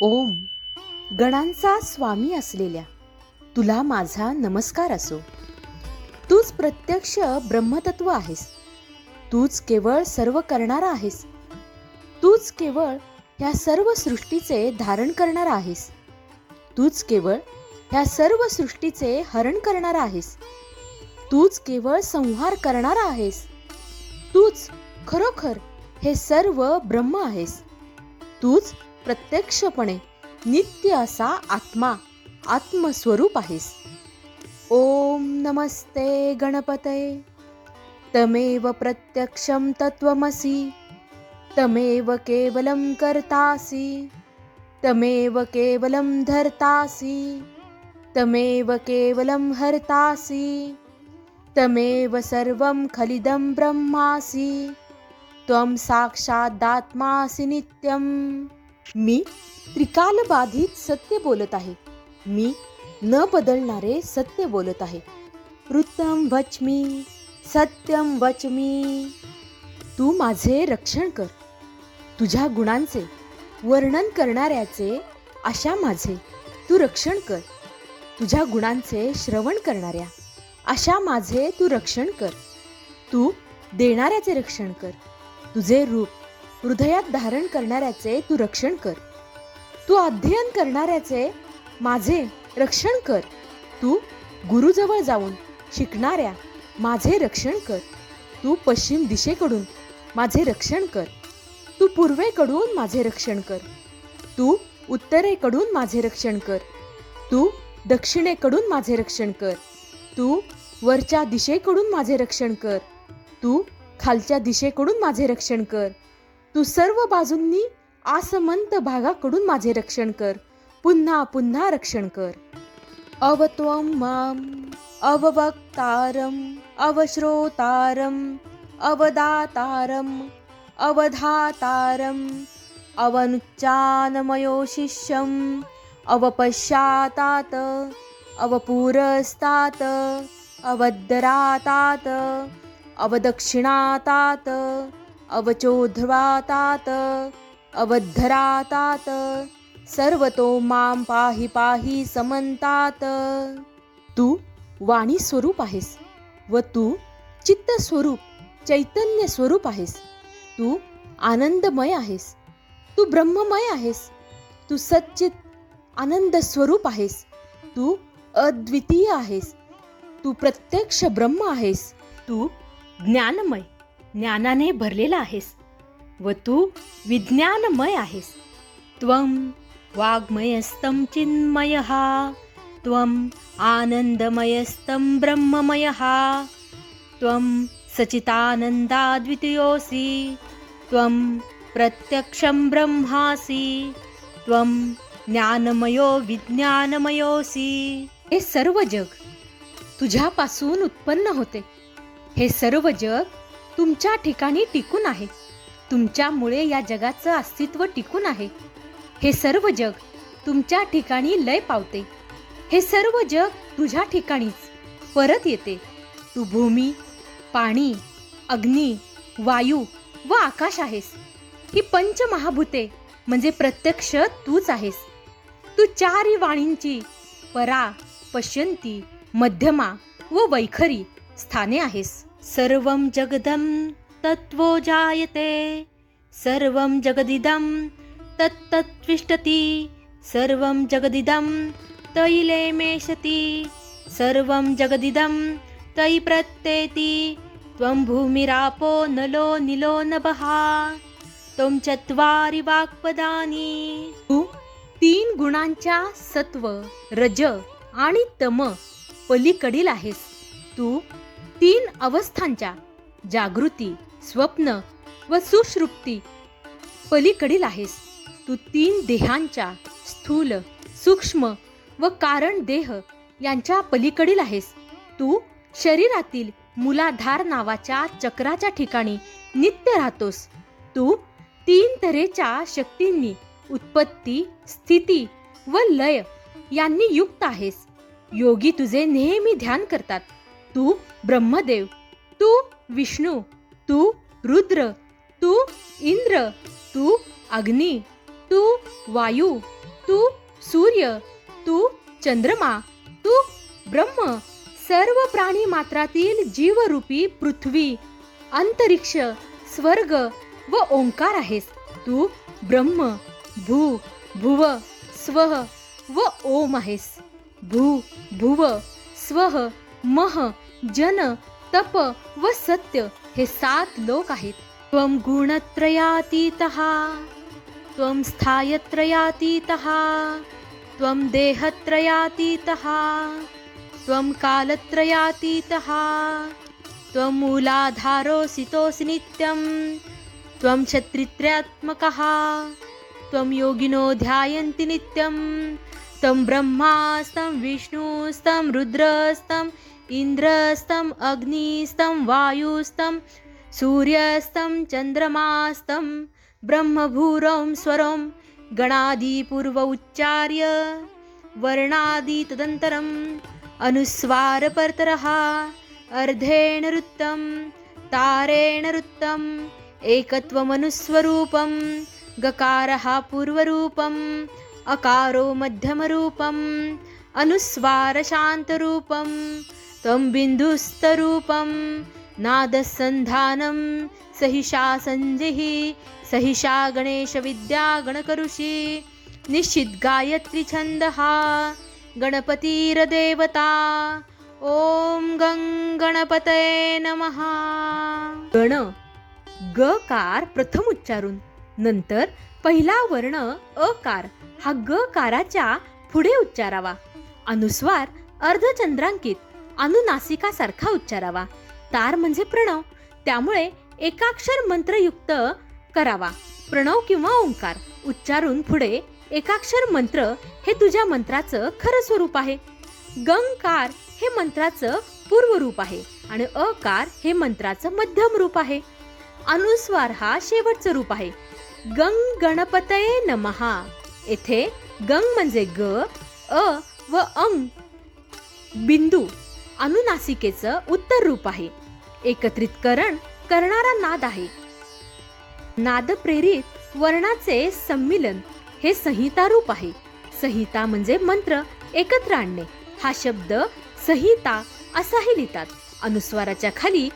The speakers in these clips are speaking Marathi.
ओम. गणांचा स्वामी असलेल्या तुला माझा नमस्कार असो. तूच प्रत्यक्ष ब्रह्मतत्व आहेस. तूच केवळ सर्व करणारा आहेस. तूच केवळ ह्या सर्व सृष्टीचे धारण करणारा आहेस. तूच केवळ ह्या सर्व सृष्टीचे हरण करणारा आहेस. तूच केवळ संहार करणारा आहेस. तूच खरोखर हे सर्व ब्रह्म आहेस. तूच प्रत्यक्षपणे नित्य असा आत्मा, आत्मस्वरूप आहेस. ओम नमस्ते गणपतये. तमेव प्रत्यक्षं तत्त्वमसि. तमेव केवलं कर्तासि. तमेव केवलं धर्तासि. तमेव केवलं हर्तासि. तमेव सर्वं खलिदं ब्रह्मासि. त्वं साक्षादात्मासि नित्यं. मी त्रिकालबाधित सत्य बोलत आहे. मी न बदलणारे सत्य बोलत आहे. ऋतं वच्मि, सत्यं वच्मि. तू माझे रक्षण कर. तुझ्या गुणांचे वर्णन करणाऱ्याचे आशा माझे तू रक्षण कर. तुझ्या गुणांचे श्रवण करणाऱ्या आशा माझे तू रक्षण कर. तू देणाऱ्याचे रक्षण कर. तुझे रूप हृदयात धारण करणाऱ्याचे तू रक्षण कर. तू अध्ययन करणाऱ्याचे माझे रक्षण कर. तू गुरुजवळ जाऊन शिकणाऱ्या माझे रक्षण कर. तू पश्चिम दिशेकडून माझे रक्षण कर. तू पूर्वेकडून माझे रक्षण कर. तू उत्तरेकडून माझे रक्षण कर. तू दक्षिणेकडून माझे रक्षण कर. तू वरच्या दिशेकडून माझे रक्षण कर. तू खालच्या दिशेकडून माझे रक्षण कर. तू सर्व बाजूंनी आसमंत भागाकडून माझे रक्षण कर. पुन्हा पुन्हा रक्षण कर. अवत्वं माम अववक्तारम अवश्रोतारम अवदातारम अवधातारम अवनुच्चानमयो शिष्यम अवपश्चातात अवपुरस्तात अवदरातात अवदक्षिणातात अवचोध्वातात अवधरातात सर्वतो मां पाहि पाहि समंतात. तू वाणी स्वरूप आहेस व तू चित्त स्वरूप चैतन्य स्वरूप आहेस. तू आनंदमय आहेस. तू ब्रह्ममय आहेस. तू सच्चित आनंद स्वरूप आहेस. तू अद्वितीय आहेस. तू प्रत्यक्ष ब्रह्म आहेस. तू ज्ञानमय, ज्ञानाने भरलेला आहेस व तू विज्ञानमय आहेस. त्वं वाग्मयस्तं चिन्मयः. त्वं आनंदमयस्तं ब्रह्ममयः. त्वं सच्चिदानन्दाद्वितीयोऽसि. त्वं प्रत्यक्षं ब्रह्मासि. त्वं ज्ञानमयो विज्ञानमयोऽसि. हे सर्व जग तुझ्यापासून उत्पन्न होते. हे सर्व जग तुमच्या ठिकाणी टिकून आहे. तुमच्यामुळे या जगाचं अस्तित्व टिकून आहे. हे सर्व जग तुमच्या ठिकाणी लय पावते. हे सर्व जग तुझ्या ठिकाणीच परत येते. तू भूमी, पाणी, अग्नी, वायू व आकाश आहेस. ही पंचमहाभूते म्हणजे प्रत्यक्ष तूच आहेस. तू चारी वाणींची परा, पश्यंती, मध्यमा व वैखरी स्थाने आहेस. सर्वं जगदं तत्त्वो जायते. सर्वं जगदिदं तत्तत्तिष्ठति. सर्वं जगदिदं तैलेमेषति. सर्वं जगदिदं तै प्रत्येति. त्वं भूमिरापो नलो निलो नभः. त्वं चत्वारि वाक्पदानि. तू तीन गुणांच्या सत्व, रज आणि तम पलीकडील आहेस. तू तीन अवस्थांच्या जागृती, स्वप्न व सुषुप्ती पलीकडील आहेस. तू तीन देहांच्या स्थूल, सूक्ष्म व कारण देह यांच्या पलीकडील आहेस. तू शरीरातील मूलाधार नावाच्या चक्राच्या ठिकाणी नित्य राहतोस. तू तीन तऱ्हेच्या शक्तींनी उत्पत्ती, स्थिती व लय यांनी युक्त आहेस. योगी तुझे नेहमी ध्यान करतात. तू ब्रह्मदेव, तू विष्णू, तू रुद्र, तू इंद्र, तू अग्नी, तू वायू, तू सूर्य, तू चंद्रमा, तू ब्रह्म, सर्व प्राणी मात्रातील जीवरूपी पृथ्वी, अंतरिक्ष, स्वर्ग व ओंकार आहेस. तू ब्रह्म, भू, भुव, स्वः व ओम आहेस. भू, भुव, स्वः, मह, जन, तप व सत्य हे 7 लोक आहेत. त्वं गुणत्रयातीतः, त्वं स्थायत्रयातीतः, त्वं देहत्रयातीतः, त्वं कालत्रयातीतः, त्वं मूलाधारोऽसितोऽसि नित्यं, त्वं क्षत्रित्रयात्मकः, त्वं योगिनो ध्यायन्ति नित्यं, त्वं ब्रह्मास्तं विष्णुस्तं रुद्रस्तं इन्द्रस्तं अग्निस्तं वायुस्तं सूर्यस्तं चन्द्रमास्तं ब्रह्मभूरं स्वरं गणादिपूर्व उच्चार्य वर्णादि तदन्तरम् अनुस्वारपरतरः अर्धेन रुत्तं तारेण रुत्तम् एकत्वमनुस्वरूपं गकारः पूर्वरूपम् अकारो मध्यमरूपम् अनुस्वारशान्तरूपं त्वं बिन्दुस्तरूपं नादसन्धानं सहिषा सञ्जिः सहिषा गणेशविद्या गणकऋषि निश्चित गायत्री छन्दः गणपतिर्देवता. ओम गं गणपतये नमः. गण गकार प्रथम उच्चारून नंतर पहिला वर्ण अकार हा गकाराच्या पुढे उच्चारावा. अनुस्वार अर्धचंद्रांकित अनुनासिकासारखा उच्चारावा. तार म्हणजे प्रणव, त्यामुळे एकाक्षर मंत्रयुक्त करावा. प्रणव किंवा ओंकार उच्चारून पुढे एकाक्षर मंत्र हे तुझ्या मंत्राचं खरं स्वरूप आहे. गंकार हे मंत्राचं पूर्व रूप आहे आणि अकार हे मंत्राचं मध्यम रूप आहे. अनुस्वार हा शेवटचं रूप आहे. गंग गणपतये नमः. येथे गंग म्हणजे ग, अ व अंग बिंदू अनुनासिकेचं उत्तर रूप आहे. एकत्रितकरण करणारा नाद आहे. नाद प्रेरित वर्णाचे सम्मिलन हे संहिता रूप आहे. संहिता म्हणजे मंत्र एकत्र आणणे. हा शब्द संहिता असाही लिहितात. अनुस्वाराच्या खाली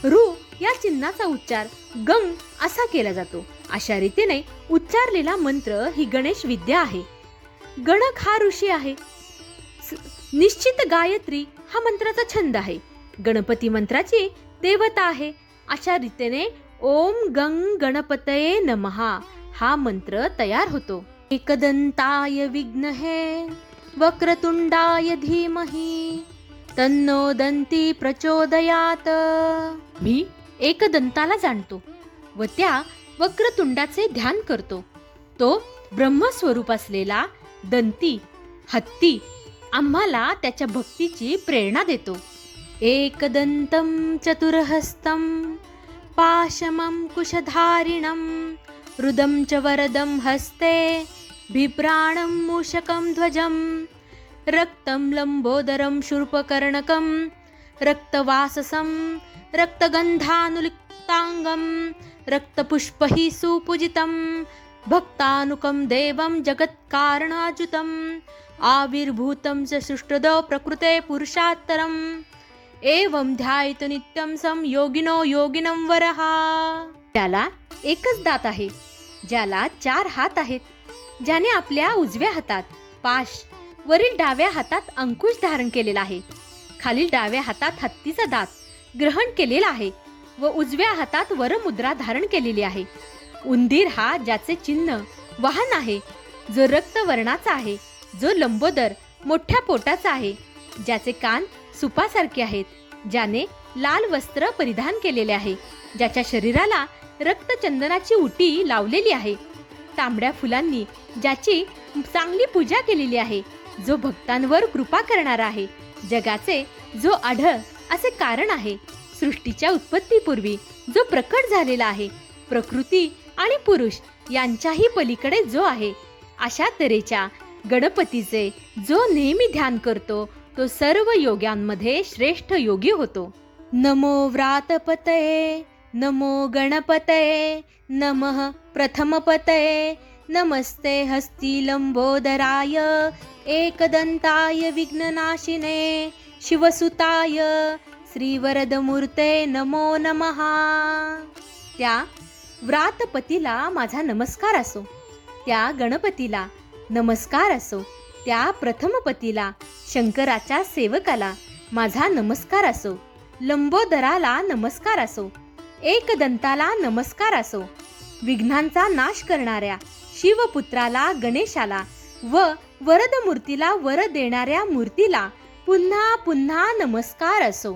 रू या चिन्हाचा उच्चार गंग असा केला जातो. अशा रीतीने उच्चारलेला मंत्र ही गणेश विद्या आहे. गणक हा ऋषी आहे. निश्चित गायत्री हा मंत्राचा छंद आहे. गणपती मंत्राची देवता आहे. अशा रीतीने ओम गंग गणपतये नमः हा मंत्र तयार होतो. एकदंताय विघ्नहे वक्रतुंडाय धीमहि तन्नो दंती प्रचोदयात. मी एकदंताला जाणतो व त्या वक्रतुंडाचे ध्यान करतो. तो ब्रह्मस्वरूप असलेला दंती हत्ती आम्हाला त्याच्या भक्तीची प्रेरणा देतो. एकदंतं चतुरहस्तं पाशमं कुशधारिणं रुदं च वरदं हस्ते बिभ्राणं मूषकं ध्वजं रक्तं लंबोदरं शूर्पकर्णकं रक्तवाससं रक्तगन्धानुलिप्तांगं रक्तपुष्पैः सुपूजितं भक्तानुकं देवं जगत्कारणाजुतं आविर्भूतं च सृष्टदो प्रकृते पुरुषात्तरम् एवं ध्यायतो नित्यं सं योगिनो योगिनं वरः. त्याला एकच दात आहे, ज्याला 4 हात आहेत, ज्याने आपल्या उजव्या हातात पाश, वरील डाव्या हातात अंकुश धारण केलेला आहे, खालील डाव्या हातात हत्तीचा दात ग्रहण केलेला आहे व उजव्या हातात वरमुद्रा धारण केलेली आहे. उंदीर हा ज्याचे चिन्ह वाहन आहे, जो रक्तवर्णाचा आहे, जो लंबोदर मोठ्या पोटाचा आहे, ज्याचे कान सुपासारखे आहेत, ज्याने लाल वस्त्र परिधान केलेले आहे, ज्याच्या शरीराला रक्तचंदनाची उटी लावलेली आहे, तांबड्या फुलांनी ज्याची चांगली पूजा केलेली आहे, जो भक्तांवर कृपा करणारा आहे, जगाचे जो आढळ असे कारण आहे, सृष्टीच्या उत्पत्तीपूर्वी जो प्रकट झालेला आहे, प्रकृती आणि पुरुष यांच्याही पलीकडे जो आहे, अशा तऱ्हेच्या गणपतीचे जो नेहमी ध्यान करतो तो सर्व योग्यांमध्ये श्रेष्ठ योगी होतो. नमो व्रातपतये नमो गणपतये नमः प्रथमपतये नमस्ते हस्ती लंबोदराय एकदंताय विघ्ननाशिने शिवसुताय श्रीवरदमूर्ते नमो नमः. त्या व्रातपतीला माझा नमस्कार असो, त्या गणपतीला नमस्कार असो, त्या प्रथमपतीला शंकराच्या सेवकाला माझा नमस्कार असो, लंबोदराला नमस्कार असो, एकदंताला नमस्कार असो, विघ्नांचा नाश करणाऱ्या शिवपुत्राला गणेशाला व वरदमूर्तीला वर देणाऱ्या मूर्तीला पुन्हा पुन्हा नमस्कार असो.